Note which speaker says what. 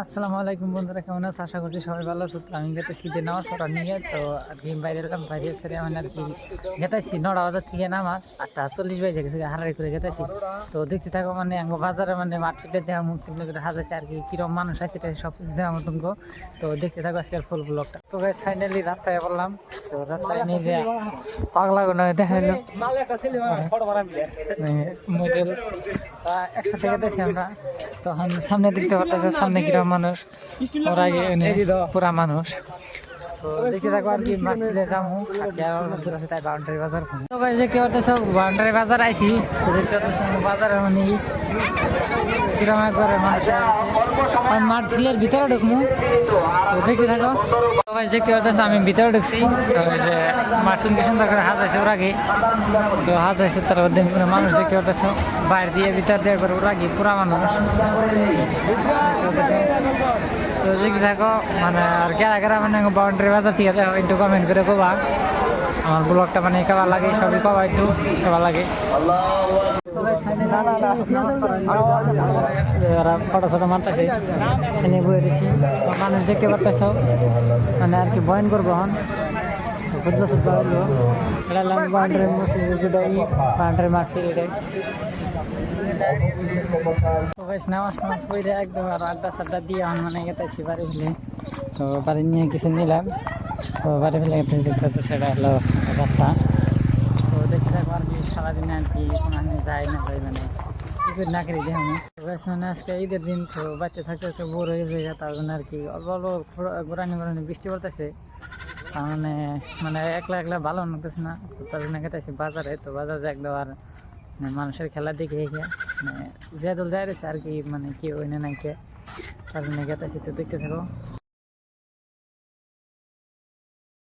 Speaker 1: আসসালামু আলাইকুম বন্ধুরা, কেমন আছো? আশা করছি সবাই ভালো আছো। তো আমি গেতেছি যে নামাজ পড়া নিয়ে, তো আর কি বাইরে এলাম, বাইরে সেরে মানে আর কি গেতেছি 9টা বাজার থেকে নামাজ 8টা 40 বাজে গেছে, হারারি করে গেতেছি। তো দেখতে থাকো মানে বাজারে মানে মার্কেটে দেওয়া মুখ করে হাজাতে আর কি কিরম মানুষ আছে সব কিছু দেওয়া মতন গো। তো দেখতে থাকো আজকের ফুল ব্লগটা। তো ফাইনালি রাস্তায় বললাম, তো রাস্তায় নিয়ে যে পাগলা গুলো দেখাইলো মডেল একসাথে গেতেছি আমরা। তখন সামনে দেখতে পাচ্ছি সামনে কিরম মানুষ, ওর আগে পুরা মানুষ। তো দেখে থাকো আর কি মাঠে যাবো, তাই বাউন্ডারি বাজার। তো গাইস দেখতে পাচ্ছ বাউন্ডারি বাজার আইছি। তো দেখতে পাচ্ছ বাজারে মানে কিরম একবারে মানুষ আছে, মাঠ ফিলের ভিতরে ঢুকবো। তো দেখতে থাকো। তো গাইস দেখতে পাচ্ছ আমি ভিতরে ঢুকছি। তো ওই যে মাঠুন কি সুন্দর করে হাজাইছে ওর আগে। তো হাজাইছে তার মধ্যে মানুষ দেখতে পাচ্ছ বাইরে দিয়ে ভিতর দিয়ে করে ওর আগে পুরা মানুষ। তো দেখি থাকো মানে আর কেরা মানে বাউন্ডারি বাজার থেকে দেখো, একটু কমেন্ট করে কবা আমার ব্লগটা মানে কেমন লাগে, সবই কবা একটু কেমন লাগে। ফটো ফটো মারতেছে এনে বয়ে দিছি। মানুষ দেখতে পারতেছ মানে আর কি বয়ন করবো হন বাউন্ডারি বাউন্ডারি মারছি এটাই। নামাজ টামাজ পড়ে একদম আর আড্ডা দিয়ে মানে গেতেছি বাড়ি ফেলে। তো বাড়ি নিয়ে কিছু নিলাম, তো বাড়ি ফেলে দেখতে সেটা হলো রাস্তা। তো দেখতে থাকবো আর কি সারাদিনে আর কি মানে যাই না যাই মানে কি করে না করি দেখো মানে আজকে ঈদের দিন। তো বাচ্চা থাকতে একটু বোর হয়ে যায়, তার জন্য আর কি অল্প অল্প ঘোরানি বৃষ্টি পড়তেছে। তার মানে মানে একলা একলা ভালো লাগতেছে না, তার জন্য গেতেছি বাজারে। তো বাজারে একদম আর মানুষের খেলা দেখে মানে যে দল যাই রয়েছে আর কি মানে কেউ এনে নাই কে, তার জন্য গেতেছি। তো দেখতে থাকো।